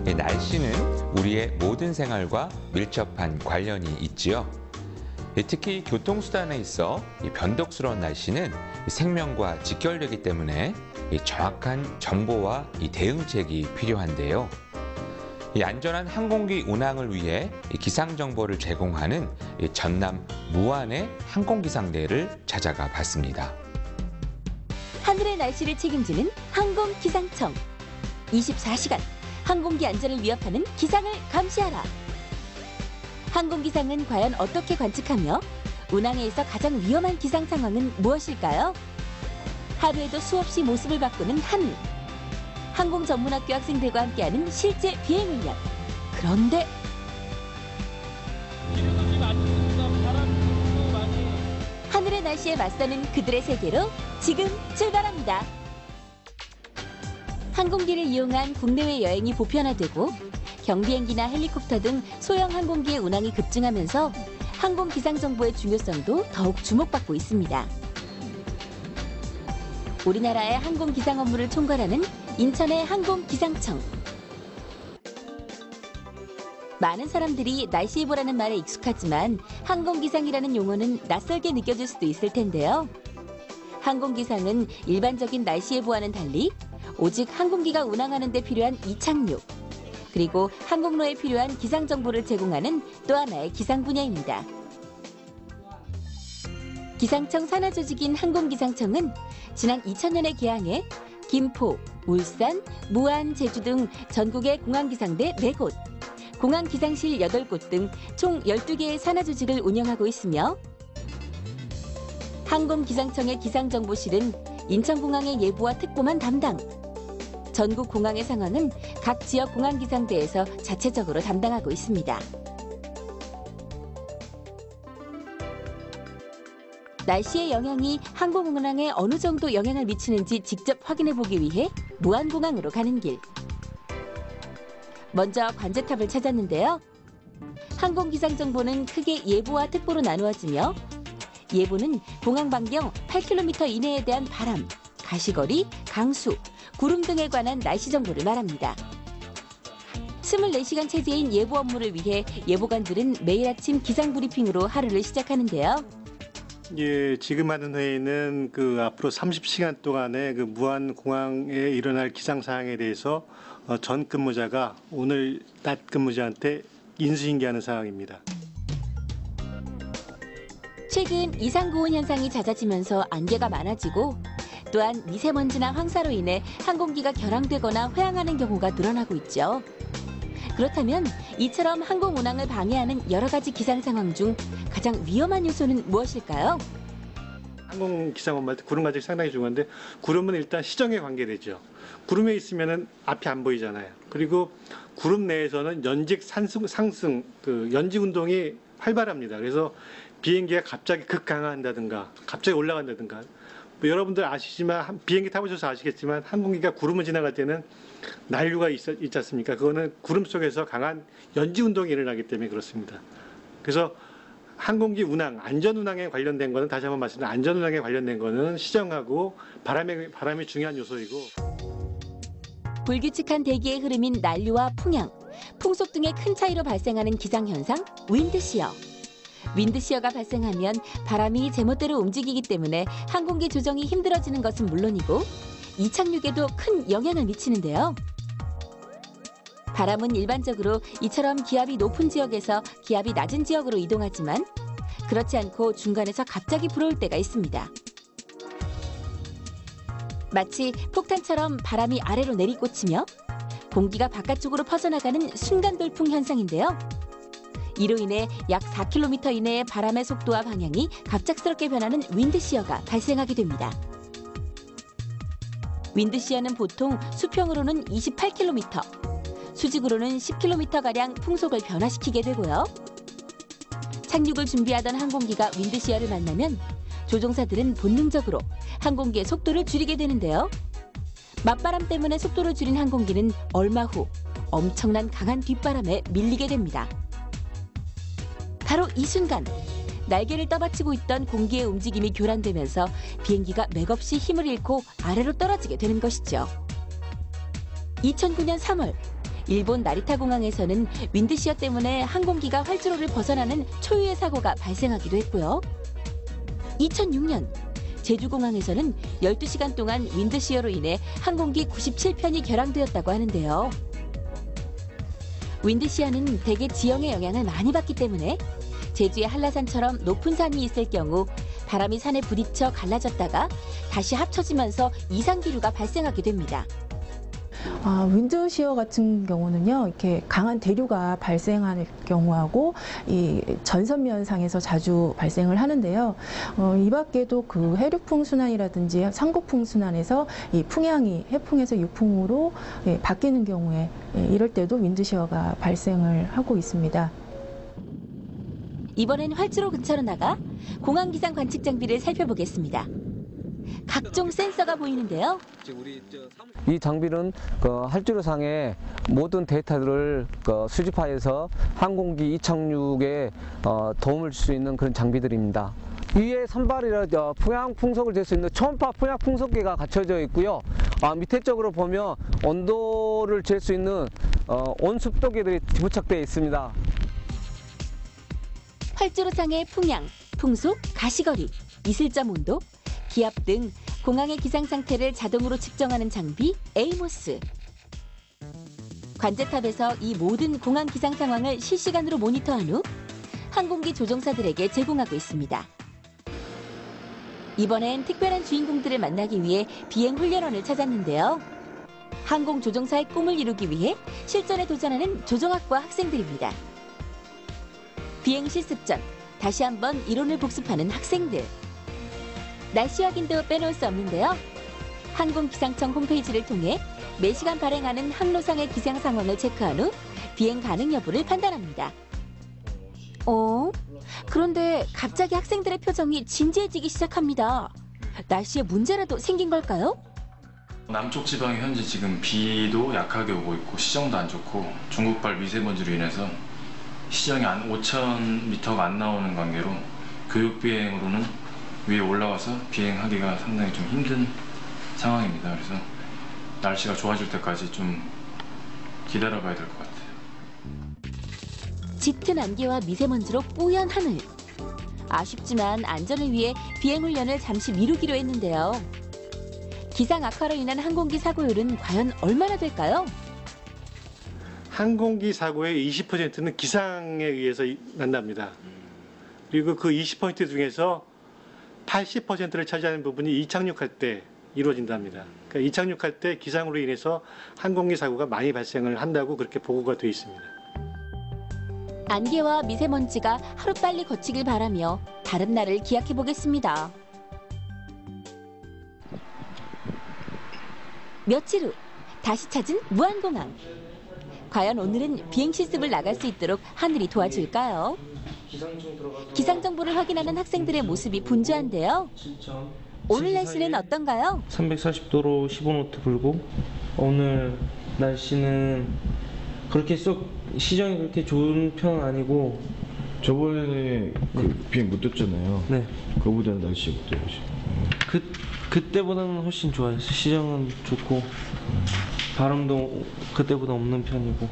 날씨는 우리의 모든 생활과 밀접한 관련이 있지요. 특히 교통수단에 있어 변덕스러운 날씨는 생명과 직결되기 때문에 정확한 정보와 대응책이 필요한데요. 안전한 항공기 운항을 위해 기상 정보를 제공하는 전남 무안의 항공기상대를 찾아가 봤습니다. 하늘의 날씨를 책임지는 항공기상청. 24시간 항공기 안전을 위협하는 기상을 감시하라. 항공기상은 과연 어떻게 관측하며 운항에 있어 가장 위험한 기상 상황은 무엇일까요? 하루에도 수없이 모습을 바꾸는 하늘. 항공 전문학교 학생들과 함께하는 실제 비행 훈련. 그런데 하늘의 날씨에 맞서는 그들의 세계로 지금 출발합니다. 항공기를 이용한 국내외 여행이 보편화되고 경비행기나 헬리콥터 등 소형 항공기의 운항이 급증하면서 항공 기상 정보의 중요성도 더욱 주목받고 있습니다. 우리나라의 항공 기상 업무를 총괄하는 인천의 항공기상청. 많은 사람들이 날씨예보라는 말에 익숙하지만 항공기상이라는 용어는 낯설게 느껴질 수도 있을 텐데요. 항공기상은 일반적인 날씨예보와는 달리 오직 항공기가 운항하는 데 필요한 이착륙, 그리고 항공로에 필요한 기상 정보를 제공하는 또 하나의 기상 분야입니다. 기상청 산하 조직인 항공기상청은 지난 2000년에 개항해 김포, 울산, 무안, 제주 등 전국의 공항기상대 4곳, 공항기상실 8곳 등 총 12개의 산하 조직을 운영하고 있으며 항공기상청의 기상정보실은 인천공항의 예보와 특보만 담당, 전국 공항의 상황은 각 지역 공항기상대에서 자체적으로 담당하고 있습니다. 날씨의 영향이 항공운항에 어느 정도 영향을 미치는지 직접 확인해보기 위해 무안공항으로 가는 길. 먼저 관제탑을 찾았는데요. 항공기상정보는 크게 예보와 특보로 나누어지며 예보는 공항 반경 8km 이내에 대한 바람, 가시거리, 강수, 구름 등에 관한 날씨 정보를 말합니다. 24시간 체제인 예보 업무를 위해 예보관들은 매일 아침 기상 브리핑으로 하루를 시작하는데요. 예, 지금 하는 회의는 앞으로 30시간 동안의 무안 공항에 일어날 기상 사항에 대해서 전 근무자가 오늘 낮 근무자한테 인수인계하는 상황입니다. 최근 이상고온 현상이 잦아지면서 안개가 많아지고 또한 미세먼지나 황사로 인해 항공기가 결항되거나 회항하는 경우가 늘어나고 있죠. 그렇다면 이처럼 항공 운항을 방해하는 여러 가지 기상 상황 중 가장 위험한 요소는 무엇일까요? 항공 기상 업무할 때 구름 관측이 상당히 중요한데 구름은 일단 시정에 관계되죠. 구름에 있으면은 앞이 안 보이잖아요. 그리고 구름 내에서는 연직 상승, 연직 운동이 활발합니다. 그래서 비행기가 갑자기 급강하한다든가 갑자기 올라간다든가 여러분들 아시지만 비행기 타보셔서 아시겠지만 항공기가 구름을 지나갈 때는 난류가 있지 않습니까? 그거는 구름 속에서 강한 연지 운동이 일어나기 때문에 그렇습니다. 그래서 항공기 운항, 안전 운항에 관련된 거는 다시 한번 말씀드리면 안전 운항에 관련된 거는 시정하고 바람이 중요한 요소이고 불규칙한 대기의 흐름인 난류와 풍향, 풍속 등의 큰 차이로 발생하는 기상 현상 윈드시어. 윈드시어가 발생하면 바람이 제멋대로 움직이기 때문에 항공기 조정이 힘들어지는 것은 물론이고 이착륙에도 큰 영향을 미치는데요. 바람은 일반적으로 이처럼 기압이 높은 지역에서 기압이 낮은 지역으로 이동하지만 그렇지 않고 중간에서 갑자기 불어올 때가 있습니다. 마치 폭탄처럼 바람이 아래로 내리꽂히며 공기가 바깥쪽으로 퍼져나가는 순간 돌풍 현상인데요. 이로 인해 약 4km 이내의 바람의 속도와 방향이 갑작스럽게 변하는 윈드시어가 발생하게 됩니다. 윈드시어는 보통 수평으로는 28km, 수직으로는 10km가량 풍속을 변화시키게 되고요. 착륙을 준비하던 항공기가 윈드시어를 만나면 조종사들은 본능적으로 항공기의 속도를 줄이게 되는데요. 맞바람 때문에 속도를 줄인 항공기는 얼마 후 엄청난 강한 뒷바람에 밀리게 됩니다. 바로 이 순간 날개를 떠받치고 있던 공기의 움직임이 교란되면서 비행기가 맥없이 힘을 잃고 아래로 떨어지게 되는 것이죠. 2009년 3월 일본 나리타 공항에서는 윈드시어 때문에 항공기가 활주로를 벗어나는 초유의 사고가 발생하기도 했고요. 2006년 제주공항에서는 12시간 동안 윈드시어로 인해 항공기 97편이 결항되었다고 하는데요. 윈드시어는 대개 지형의 영향을 많이 받기 때문에 제주의 한라산처럼 높은 산이 있을 경우 바람이 산에 부딪혀 갈라졌다가 다시 합쳐지면서 이상기류가 발생하게 됩니다. 윈드시어 같은 경우는요, 이렇게 강한 대류가 발생할 경우하고 이 전선면상에서 자주 발생을 하는데요. 이 밖에도 그 해류풍 순환이라든지 상고풍 순환에서 이 풍향이 해풍에서 유풍으로 바뀌는 경우에 이럴 때도 윈드시어가 발생을 하고 있습니다. 이번엔 활주로 근처로 나가 공항 기상 관측 장비를 살펴보겠습니다. 각종 센서가 보이는데요. 이 장비는 활주로상의 모든 데이터들을 수집하여서 항공기 이착륙에 도움을 줄 수 있는 그런 장비들입니다. 위에 선발이라 풍향 풍속을 잴 수 있는 초음파 풍향 풍속기가 갖춰져 있고요. 밑에 쪽으로 보면 온도를 잴 수 있는 온습도계들이 부착되어 있습니다. 활주로상의 풍향, 풍속, 가시거리, 이슬점 온도, 기압 등 공항의 기상 상태를 자동으로 측정하는 장비 에이모스. 관제탑에서 이 모든 공항 기상 상황을 실시간으로 모니터한 후 항공기 조종사들에게 제공하고 있습니다. 이번엔 특별한 주인공들을 만나기 위해 비행 훈련원을 찾았는데요. 항공 조종사의 꿈을 이루기 위해 실전에 도전하는 조종학과 학생들입니다. 비행 실습 전 다시 한번 이론을 복습하는 학생들. 날씨 확인도 빼놓을 수 없는데요. 항공기상청 홈페이지를 통해 매시간 발행하는 항로상의 기상 상황을 체크한 후 비행 가능 여부를 판단합니다. 그런데 갑자기 학생들의 표정이 진지해지기 시작합니다. 날씨에 문제라도 생긴 걸까요? 남쪽 지방에 현재 지금 비도 약하게 오고 있고 시정도 안 좋고 중국발 미세먼지로 인해서 시정이 5,000m가 안 나오는 관계로 교육 비행으로는 위에 올라와서 비행하기가 상당히 좀 힘든 상황입니다. 그래서 날씨가 좋아질 때까지 좀 기다려봐야 될 것 같아요. 짙은 안개와 미세먼지로 뽀얀 하늘. 아쉽지만 안전을 위해 비행 훈련을 잠시 미루기로 했는데요. 기상 악화로 인한 항공기 사고율은 과연 얼마나 될까요? 항공기 사고의 20%는 기상에 의해서 난답니다. 그리고 그 20% 중에서 80%를 차지하는 부분이 이착륙할 때 이루어진답니다. 그러니까 이착륙할 때 기상으로 인해서 항공기 사고가 많이 발생을 한다고 그렇게 보고가 되어 있습니다. 안개와 미세먼지가 하루빨리 거치길 바라며 다른 날을 기약해 보겠습니다. 며칠 후 다시 찾은 무안공항. 과연 오늘은 비행 실습을 나갈 수 있도록 하늘이 도와줄까요? 기상 정보를 확인하는 학생들의 모습이 분주한데요. 오늘 날씨는 어떤가요? 340도로 15노트 불고 오늘 날씨는 그렇게 썩 시정이 그렇게 좋은 편은 아니고 저번에 그 비행 못 뛰었잖아요. 네. 그거보다는 날씨 어때요? 그때보다는 훨씬 좋아요. 시정은 좋고 바람도 그때보다 없는 편이고.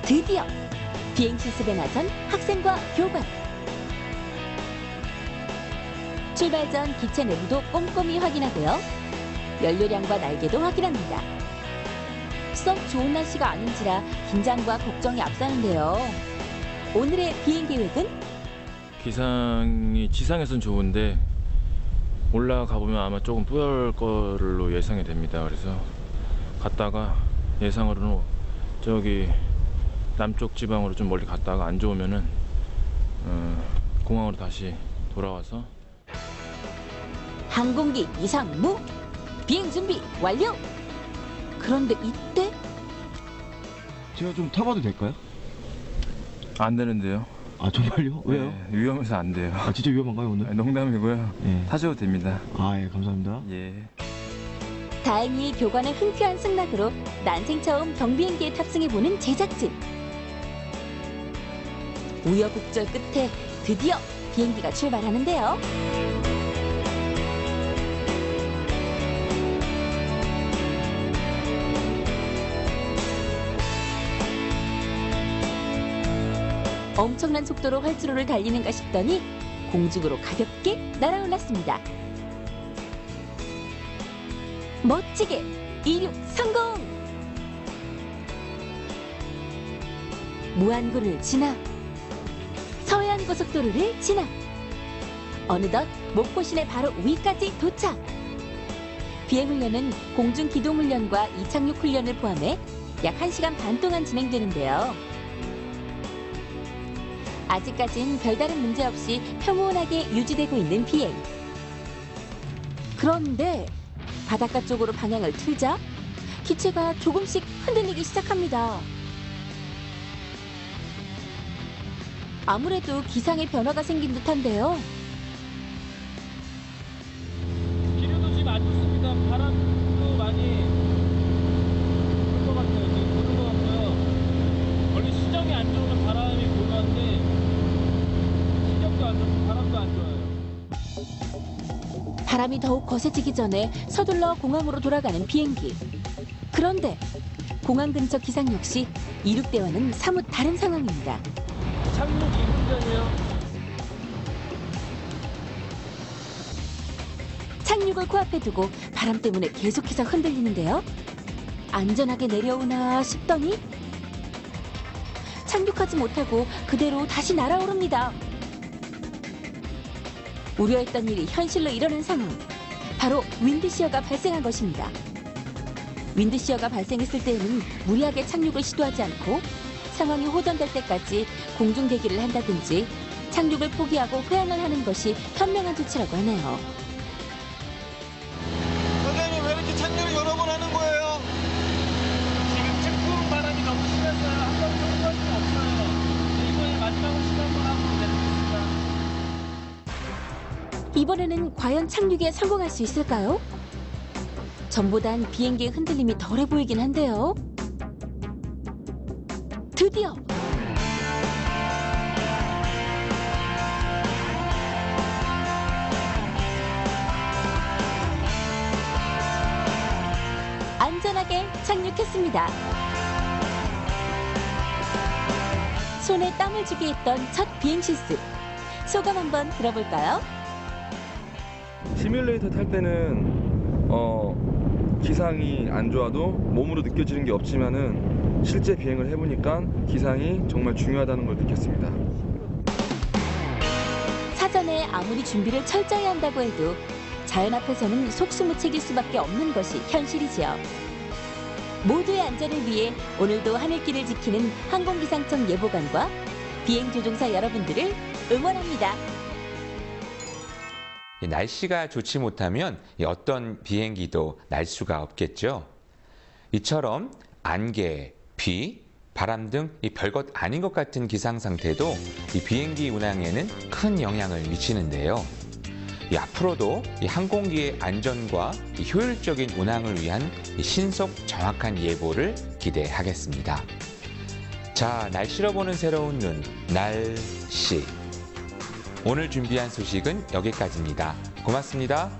드디어 비행 실습에 나선 학생과 교관. 출발 전 기체 내부도 꼼꼼히 확인하고요. 연료량과 날개도 확인합니다. 썩 좋은 날씨가 아닌지라 긴장과 걱정이 앞서는데요. 오늘의 비행 계획은? 기상이 지상에선 좋은데 올라가 보면 아마 조금 뿌열 걸로 예상이 됩니다. 그래서 갔다가 예상으로는 저기 남쪽 지방으로 좀 멀리 갔다가 안 좋으면은 공항으로 다시 돌아와서 항공기 이상무 비행 준비 완료. 그런데 이때 제가 좀 타봐도 될까요? 안 되는데요. 아 정말요? 왜요? 네, 위험해서 안 돼요. 아 진짜 위험한가요 오늘? 농담이고요. 예. 타셔도 됩니다. 아 예 감사합니다. 예. 다행히 교관의 흔쾌한 승낙으로 난생 처음 경비행기에 탑승해보는 제작진. 우여곡절 끝에 드디어 비행기가 출발하는데요. 엄청난 속도로 활주로를 달리는가 싶더니 공중으로 가볍게 날아올랐습니다. 멋지게 이륙 성공! 무안군을 지나 서해안고속도로를 지나 어느덧 목포시내 바로 위까지 도착! 비행훈련은 공중기동훈련과 이착륙훈련을 포함해 약 1시간 반 동안 진행되는데요. 아직까진 별다른 문제 없이 평온하게 유지되고 있는 비행. 그런데 바닷가 쪽으로 방향을 틀자 기체가 조금씩 흔들리기 시작합니다. 아무래도 기상에 변화가 생긴 듯한데요. 기류도 지금 안 좋습니다. 바람도 많이 불 것 같아요. 지금 부는 것 같고요. 원래 시정이 안 좋으면 바람이 불는데 시정도 안 좋고 바람도 안 좋아요. 바람이 더욱 거세지기 전에 서둘러 공항으로 돌아가는 비행기. 그런데 공항 근처 기상 역시 이륙대와는 사뭇 다른 상황입니다. 착륙 이군전이요. 착륙을 코앞에 두고 바람 때문에 계속해서 흔들리는데요. 안전하게 내려오나 싶더니 착륙하지 못하고 그대로 다시 날아오릅니다. 우려했던 일이 현실로 일어난 상황. 바로 윈드시어가 발생한 것입니다. 윈드시어가 발생했을 때에는 무리하게 착륙을 시도하지 않고 상황이 호전될 때까지 공중 대기를 한다든지 착륙을 포기하고 회항을 하는 것이 현명한 조치라고 하네요. 선생님 왜 이렇게 착륙을 여러 번 하는 거예요? 지금 태풍 바람이 너무 심해서요. 한번 성공할 수는 없어요. 이번에 마지막으로 시간 번 하고 내려줍니다. 이번에는 과연 착륙에 성공할 수 있을까요? 전보단 비행기의 흔들림이 덜해 보이긴 한데요. 드디어! 안전하게 착륙했습니다. 손에 땀을 주게 했던 첫 비행 실습. 소감 한번 들어볼까요? 시뮬레이터 탈 때는 기상이 안 좋아도 몸으로 느껴지는 게 없지만은 실제 비행을 해보니까 기상이 정말 중요하다는 걸 느꼈습니다. 사전에 아무리 준비를 철저히 한다고 해도 자연 앞에서는 속수무책일 수밖에 없는 것이 현실이지요. 모두의 안전을 위해 오늘도 하늘길을 지키는 항공기상청 예보관과 비행조종사 여러분들을 응원합니다. 날씨가 좋지 못하면 어떤 비행기도 날 수가 없겠죠. 이처럼 안개, 비, 바람 등 별것 아닌 것 같은 기상 상태도 이 비행기 운항에는 큰 영향을 미치는데요. 앞으로도 항공기의 안전과 효율적인 운항을 위한 신속 정확한 예보를 기대하겠습니다. 자, 날씨로 보는 새로운 눈, 날씨. 오늘 준비한 소식은 여기까지입니다. 고맙습니다.